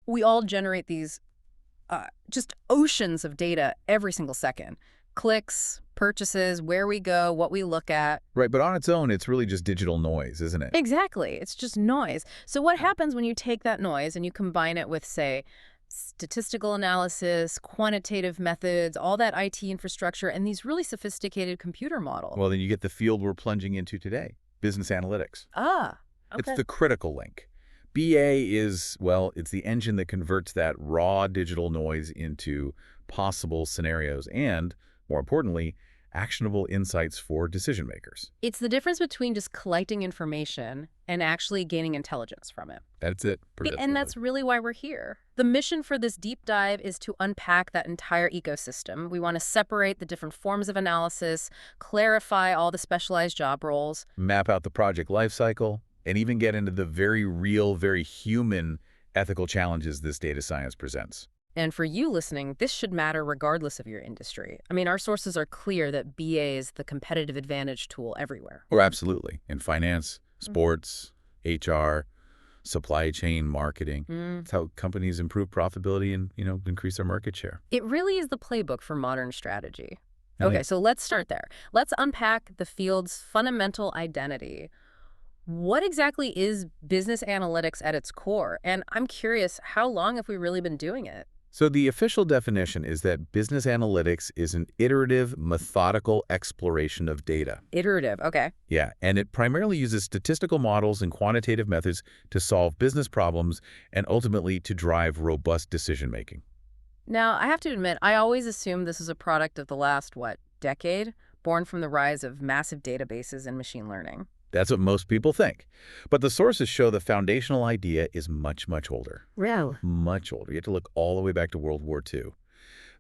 we all generate these just oceans of data every single second. Clicks, purchases, where we go, what we look at. Right, but on its own, it's really just digital noise, isn't it? Exactly. It's just noise. So what happens when you take that noise and you combine it with, say, statistical analysis, quantitative methods, all that IT infrastructure, and these really sophisticated computer models? Well, then you get the field we're plunging into today, business analytics. Ah, okay. It's the critical link. BA is, well, it's the engine that converts that raw digital noise into possible scenarios and, more importantly, actionable insights for decision makers. It's the difference between just collecting information and actually gaining intelligence from it. That's it. And that's really why we're here. The mission for this deep dive is to unpack that entire ecosystem. We want to separate the different forms of analysis, clarify all the specialized job roles, map out the project lifecycle, and even get into the very real, very human ethical challenges this data science presents. And for you listening, this should matter regardless of your industry. I mean, our sources are clear that BA is the competitive advantage tool everywhere. Oh, absolutely. In finance, sports, HR, supply chain, marketing. It's how companies improve profitability and, increase their market share. It really is the playbook for modern strategy. Oh, Okay, yeah. so let's start there. Let's unpack the field's fundamental identity. What exactly is business analytics at its core? And I'm curious, how long have we really been doing it? So the official definition is that business analytics is an iterative, methodical exploration of data. Iterative, okay. Yeah, and it primarily uses statistical models and quantitative methods to solve business problems and ultimately to drive robust decision-making. Now, I have to admit, I always assumed this is a product of the last, decade, born from the rise of massive databases and machine learning. That's what most people think. But the sources show the foundational idea is much, much older. Really? Much older. You have to look all the way back to World War II.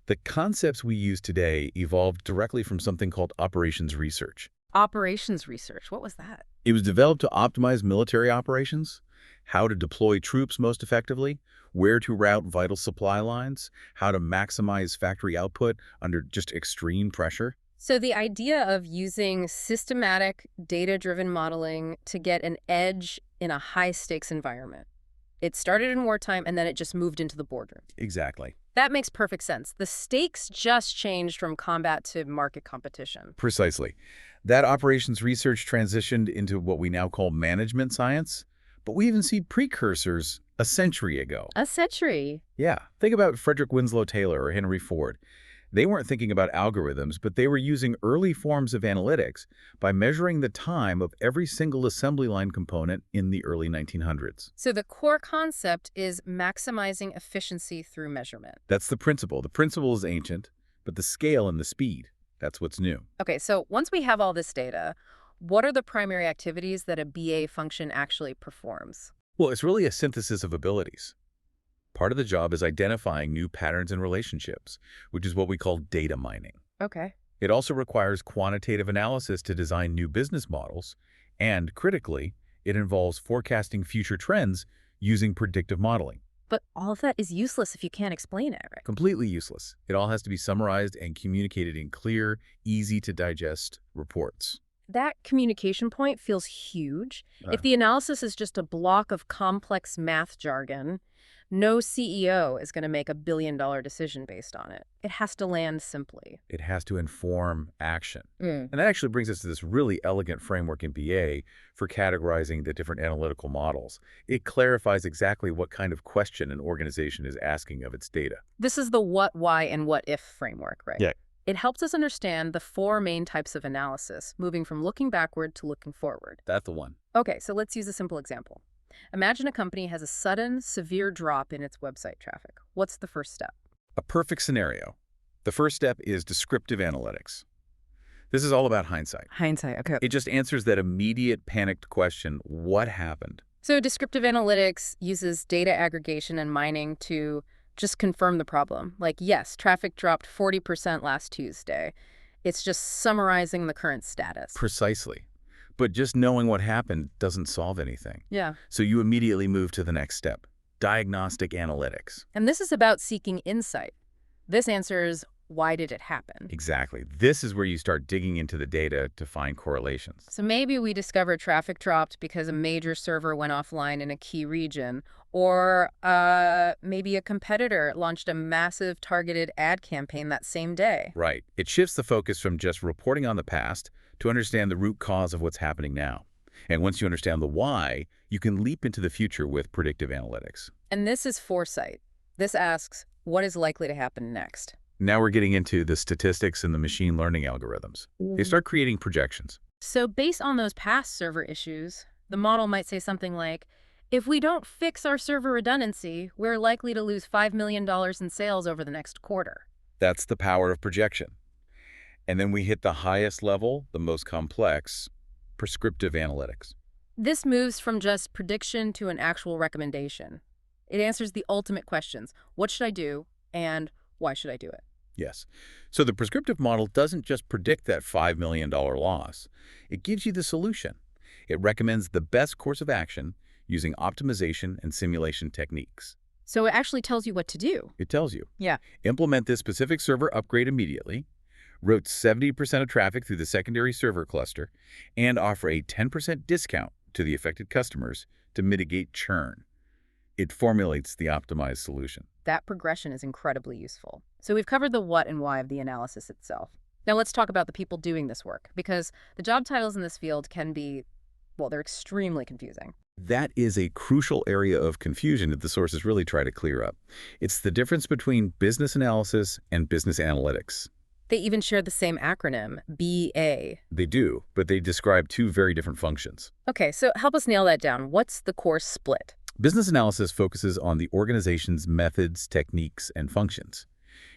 The concepts we use today evolved directly from something called operations research. Operations research, what was that? It was developed to optimize military operations, how to deploy troops most effectively, where to route vital supply lines, how to maximize factory output under just extreme pressure. So the idea of using systematic, data-driven modeling to get an edge in a high-stakes environment. It started in wartime, and then it just moved into the boardroom. Exactly. That makes perfect sense. The stakes just changed from combat to market competition. Precisely. That operations research transitioned into what we now call management science, but we even see precursors a century ago. A century? Yeah. Think about Frederick Winslow Taylor or Henry Ford. They weren't thinking about algorithms, but they were using early forms of analytics by measuring the time of every single assembly line component in the early 1900s. So the core concept is maximizing efficiency through measurement. That's the principle. The principle is ancient, but the scale and the speed, that's what's new. Okay, so once we have all this data, what are the primary activities that a BA function actually performs? Well, it's really a synthesis of abilities. Part of the job is identifying new patterns and relationships, which is what we call data mining. Okay. It also requires quantitative analysis to design new business models, and critically, it involves forecasting future trends using predictive modeling. But all of that is useless if you can't explain it, right? Completely useless. It all has to be summarized and communicated in clear, easy-to-digest reports. That communication point feels huge. If the analysis is just a block of complex math jargon, no CEO is going to make $1 billion decision based on it. It has to land simply. It has to inform action. And that actually brings us to this really elegant framework in BA for categorizing the different analytical models. It clarifies exactly what kind of question an organization is asking of its data. This is the what, why, and what if framework, right? Yeah. It helps us understand the 4 main types of analysis, moving from looking backward to looking forward. That's the one. Okay, so let's use a simple example. Imagine a company has a sudden, severe drop in its website traffic. What's the first step? A perfect scenario. The first step is descriptive analytics. This is all about hindsight. Hindsight, okay. It just answers that immediate panicked question, what happened? So descriptive analytics uses data aggregation and mining to just confirm the problem. Like, yes, traffic dropped 40% last Tuesday. It's just summarizing the current status. Precisely. But just knowing what happened doesn't solve anything. Yeah. So you immediately move to the next step, diagnostic analytics. And this is about seeking insight. This answers, why did it happen? Exactly. This is where you start digging into the data to find correlations. So maybe we discovered traffic dropped because a major server went offline in a key region, Or maybe a competitor launched a massive targeted ad campaign that same day. Right. It shifts the focus from just reporting on the past to understand the root cause of what's happening now. And once you understand the why, you can leap into the future with predictive analytics. And this is foresight. This asks, what is likely to happen next? Now we're getting into the statistics and the machine learning algorithms. They start creating projections. So based on those past server issues, the model might say something like, if we don't fix our server redundancy, we're likely to lose $5 million in sales over the next quarter. That's the power of projection. And then we hit the highest level, the most complex, prescriptive analytics. This moves from just prediction to an actual recommendation. It answers the ultimate questions. What should I do, and why should I do it? Yes. So the prescriptive model doesn't just predict that $5 million loss. It gives you the solution. It recommends the best course of action using optimization and simulation techniques. So it actually tells you what to do. It tells you. Yeah. Implement this specific server upgrade immediately, route 70% of traffic through the secondary server cluster, and offer a 10% discount to the affected customers to mitigate churn. It formulates the optimized solution. That progression is incredibly useful. So we've covered the what and why of the analysis itself. Now let's talk about the people doing this work, because the job titles in this field can be, well, they're extremely confusing. That is a crucial area of confusion that the sources really try to clear up. It's the difference between business analysis and business analytics. They even share the same acronym, BA. They do, but they describe two very different functions. Okay, so help us nail that down. What's the core split? Business analysis focuses on the organization's methods, techniques, and functions.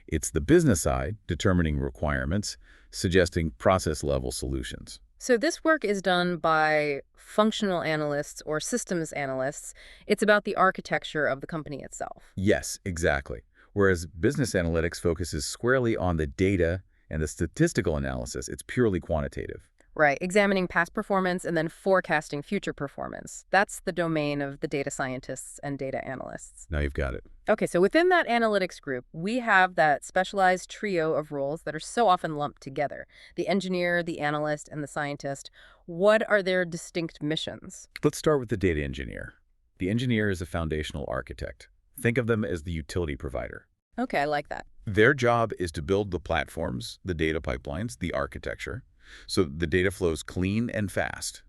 It's the business side, determining requirements, suggesting process-level solutions. So this work is done by functional analysts or systems analysts. It's about the architecture of the company itself. Yes, exactly. Whereas business analytics focuses squarely on the data and the statistical analysis. It's purely quantitative. Right, examining past performance and then forecasting future performance. That's the domain of the data scientists and data analysts. Now you've got it. Okay, so within that analytics group, we have that specialized trio of roles that are so often lumped together. The engineer, the analyst, and the scientist. What are their distinct missions? Let's start with the data engineer. The engineer is a foundational architect. Think of them as the utility provider. Okay, I like that. Their job is to build the platforms, the data pipelines, the architecture, so the data flows clean and fast.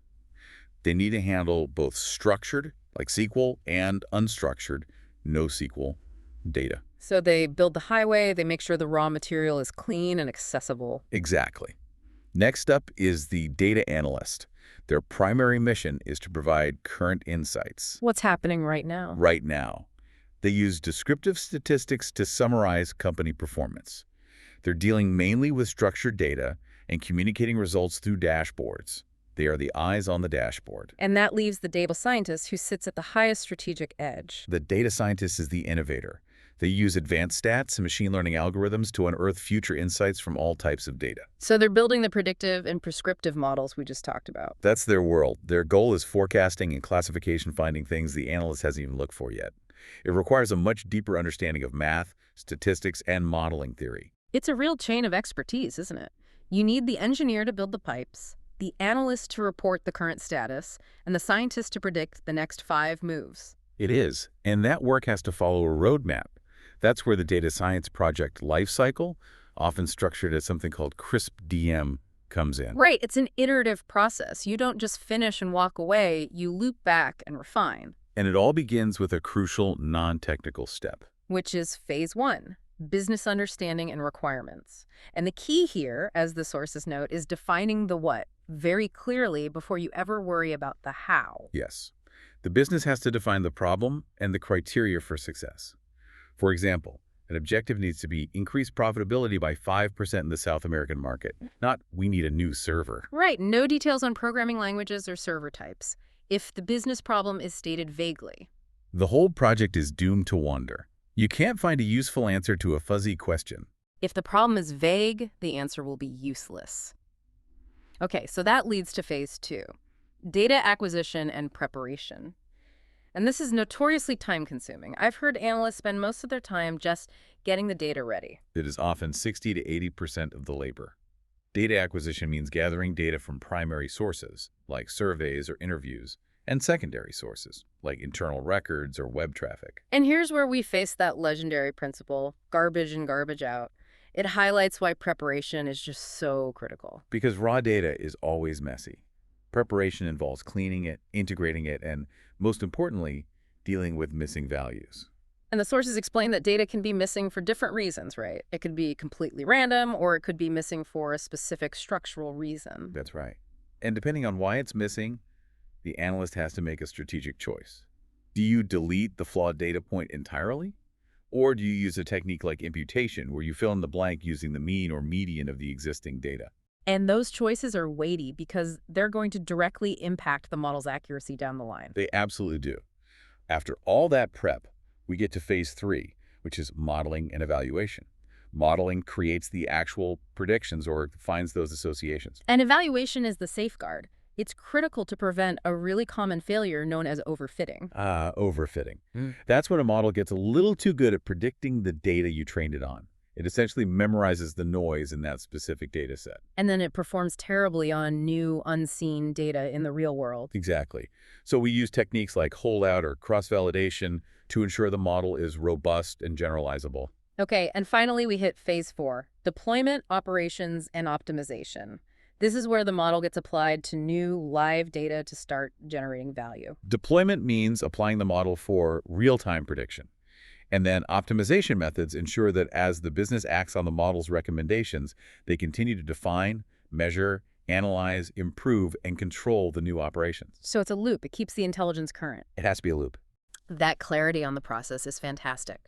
They need to handle both structured, like SQL, and unstructured, NoSQL data. So they build the highway, they make sure the raw material is clean and accessible. Exactly. Next up is the data analyst. Their primary mission is to provide current insights. What's happening right now? Right now. They use descriptive statistics to summarize company performance. They're dealing mainly with structured data and communicating results through dashboards. They are the eyes on the dashboard. And that leaves the data scientist who sits at the highest strategic edge. The data scientist is the innovator. They use advanced stats and machine learning algorithms to unearth future insights from all types of data. So they're building the predictive and prescriptive models we just talked about. That's their world. Their goal is forecasting and classification, finding things the analyst hasn't even looked for yet. It requires a much deeper understanding of math, statistics, and modeling theory. It's a real chain of expertise, isn't it? You need the engineer to build the pipes, the analyst to report the current status, and the scientist to predict the next 5 moves. It is, and that work has to follow a roadmap. That's where the data science project lifecycle, often structured as something called CRISP-DM, comes in. Right, it's an iterative process. You don't just finish and walk away, you loop back and refine. And it all begins with a crucial non-technical step. Which is phase 1. Business understanding and requirements. And the key here, as the sources note, is defining the what very clearly before you ever worry about the how. Yes. The business has to define the problem and the criteria for success. For example, an objective needs to be increased profitability by 5% in the South American market, not we need a new server. Right, no details on programming languages or server types, if the business problem is stated vaguely. The whole project is doomed to wander. You can't find a useful answer to a fuzzy question. If the problem is vague, the answer will be useless. Okay, so that leads to phase 2, data acquisition and preparation. And this is notoriously time-consuming. I've heard analysts spend most of their time just getting the data ready. It is often 60 to 80% of the labor. Data acquisition means gathering data from primary sources, like surveys or interviews, and secondary sources, like internal records or web traffic. And here's where we face that legendary principle, garbage in, garbage out. It highlights why preparation is just so critical. Because raw data is always messy. Preparation involves cleaning it, integrating it, and, most importantly, dealing with missing values. And the sources explain that data can be missing for different reasons, right? It could be completely random, or it could be missing for a specific structural reason. That's right. And depending on why it's missing, the analyst has to make a strategic choice. Do you delete the flawed data point entirely? Or do you use a technique like imputation, where you fill in the blank using the mean or median of the existing data? And those choices are weighty because they're going to directly impact the model's accuracy down the line. They absolutely do. After all that prep, we get to phase 3, which is modeling and evaluation. Modeling creates the actual predictions or finds those associations. And evaluation is the safeguard. It's critical to prevent a really common failure known as overfitting. Overfitting. That's when a model gets a little too good at predicting the data you trained it on. It essentially memorizes the noise in that specific data set. And then it performs terribly on new, unseen data in the real world. Exactly. So we use techniques like holdout or cross-validation to ensure the model is robust and generalizable. Okay, and finally we hit phase 4, deployment, operations, and optimization. This is where the model gets applied to new, live data to start generating value. Deployment means applying the model for real-time prediction. And then optimization methods ensure that as the business acts on the model's recommendations, they continue to define, measure, analyze, improve, and control the new operations. So it's a loop. It keeps the intelligence current. It has to be a loop. That clarity on the process is fantastic.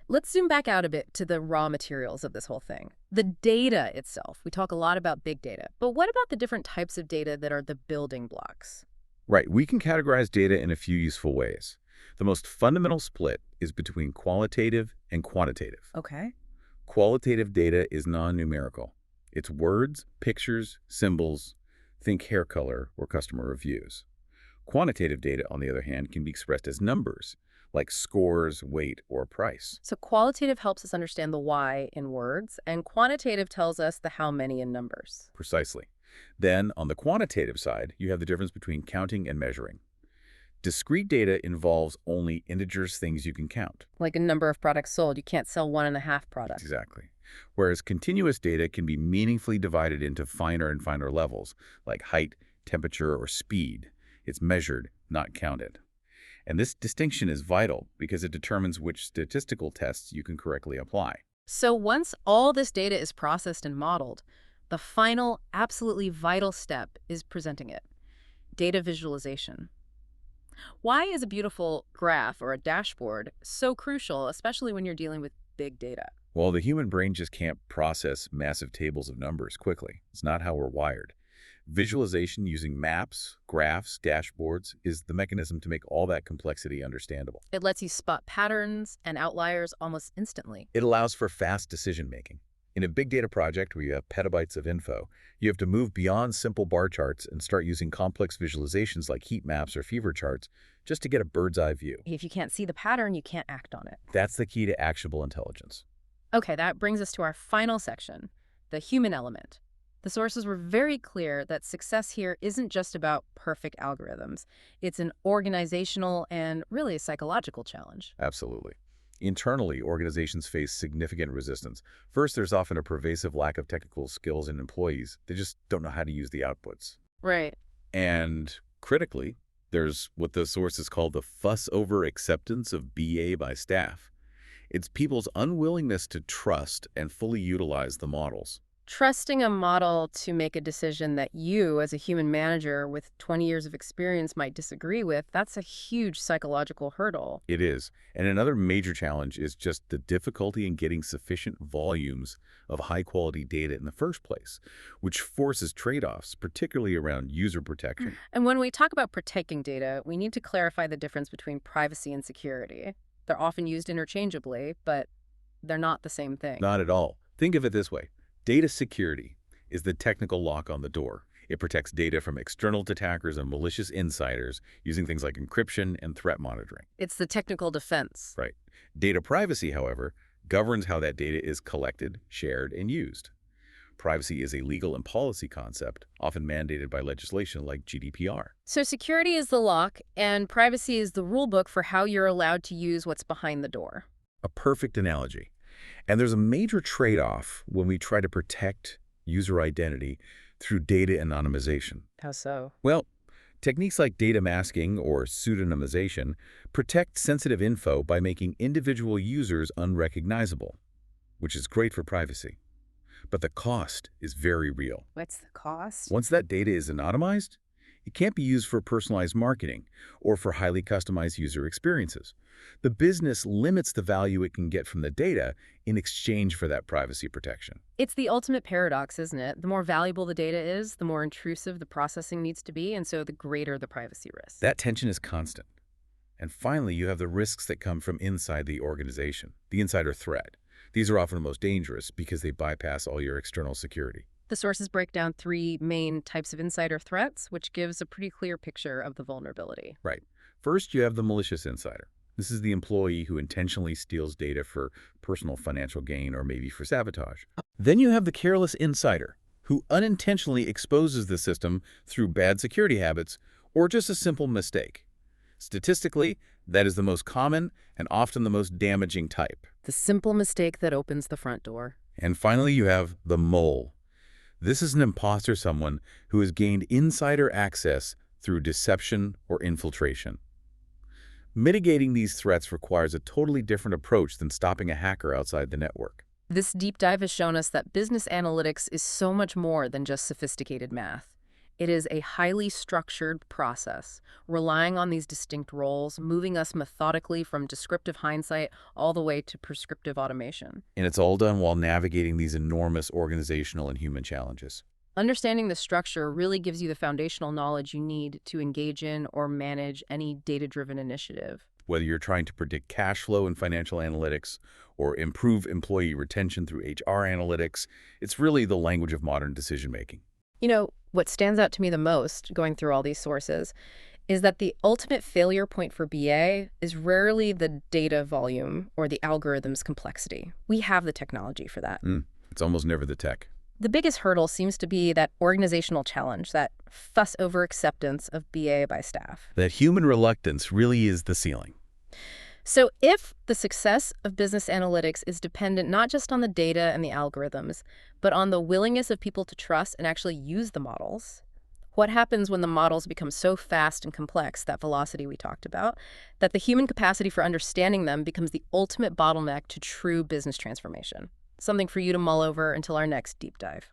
Let's zoom back out a bit to the raw materials of this whole thing. The data itself. We talk a lot about big data, but what about the different types of data that are the building blocks? Right. We can categorize data in a few useful ways. The most fundamental split is between qualitative and quantitative. Okay. Qualitative data is non-numerical. It's words, pictures, symbols, think hair color or customer reviews. Quantitative data, on the other hand, can be expressed as numbers, like scores, weight, or price. So qualitative helps us understand the why in words, and quantitative tells us the how many in numbers. Precisely. Then, on the quantitative side, you have the difference between counting and measuring. Discrete data involves only integers, things you can count. Like a number of products sold. You can't sell 1.5 products. Exactly. Whereas continuous data can be meaningfully divided into finer and finer levels, like height, temperature, or speed. It's measured, not counted. And this distinction is vital because it determines which statistical tests you can correctly apply. So once all this data is processed and modeled, the final, absolutely vital step is presenting it. Data visualization. Why is a beautiful graph or a dashboard so crucial, especially when you're dealing with big data? Well, the human brain just can't process massive tables of numbers quickly. It's not how we're wired. Visualization using maps, graphs, dashboards is the mechanism to make all that complexity understandable. It lets you spot patterns and outliers almost instantly. It allows for fast decision-making. In a big data project where you have petabytes of info, you have to move beyond simple bar charts and start using complex visualizations like heat maps or fever charts just to get a bird's-eye view. If you can't see the pattern, you can't act on it. That's the key to actionable intelligence. Okay, that brings us to our final section, the human element. The sources were very clear that success here isn't just about perfect algorithms. It's an organizational and really a psychological challenge. Absolutely. Internally, organizations face significant resistance. First, there's often a pervasive lack of technical skills in employees. They just don't know how to use the outputs. Right. And critically, there's what the sources call the fuss over acceptance of BA by staff. It's people's unwillingness to trust and fully utilize the models. Trusting a model to make a decision that you, as a human manager with 20 years of experience, might disagree with, that's a huge psychological hurdle. It is. And another major challenge is just the difficulty in getting sufficient volumes of high-quality data in the first place, which forces trade-offs, particularly around user protection. And when we talk about protecting data, we need to clarify the difference between privacy and security. They're often used interchangeably, but they're not the same thing. Not at all. Think of it this way. Data security is the technical lock on the door. It protects data from external attackers and malicious insiders using things like encryption and threat monitoring. It's the technical defense. Right. Data privacy, however, governs how that data is collected, shared, and used. Privacy is a legal and policy concept, often mandated by legislation like GDPR. So security is the lock, and privacy is the rule book for how you're allowed to use what's behind the door. A perfect analogy. And there's a major trade-off when we try to protect user identity through data anonymization. How so? Well, techniques like data masking or pseudonymization protect sensitive info by making individual users unrecognizable, which is great for privacy. But the cost is very real. What's the cost? Once that data is anonymized, it can't be used for personalized marketing or for highly customized user experiences. The business limits the value it can get from the data in exchange for that privacy protection. It's the ultimate paradox, isn't it? The more valuable the data is, the more intrusive the processing needs to be, and so the greater the privacy risk. That tension is constant. And finally, you have the risks that come from inside the organization, the insider threat. These are often the most dangerous because they bypass all your external security. The sources break down 3 main types of insider threats, which gives a pretty clear picture of the vulnerability. Right. First, you have the malicious insider. This is the employee who intentionally steals data for personal financial gain or maybe for sabotage. Then you have the careless insider, who unintentionally exposes the system through bad security habits or just a simple mistake. Statistically, that is the most common and often the most damaging type. The simple mistake that opens the front door. And finally, you have the mole. This is an imposter, someone who has gained insider access through deception or infiltration. Mitigating these threats requires a totally different approach than stopping a hacker outside the network. This deep dive has shown us that business analytics is so much more than just sophisticated math. It is a highly structured process, relying on these distinct roles, moving us methodically from descriptive hindsight all the way to prescriptive automation. And it's all done while navigating these enormous organizational and human challenges. Understanding the structure really gives you the foundational knowledge you need to engage in or manage any data-driven initiative. Whether you're trying to predict cash flow in financial analytics or improve employee retention through HR analytics, it's really the language of modern decision-making. You know, what stands out to me the most, going through all these sources, is that the ultimate failure point for BA is rarely the data volume or the algorithm's complexity. We have the technology for that. It's almost never the tech. The biggest hurdle seems to be that organizational challenge, that fuss over acceptance of BA by staff. That human reluctance really is the ceiling. So if the success of business analytics is dependent not just on the data and the algorithms, but on the willingness of people to trust and actually use the models, what happens when the models become so fast and complex, that velocity we talked about, that the human capacity for understanding them becomes the ultimate bottleneck to true business transformation? Something for you to mull over until our next deep dive.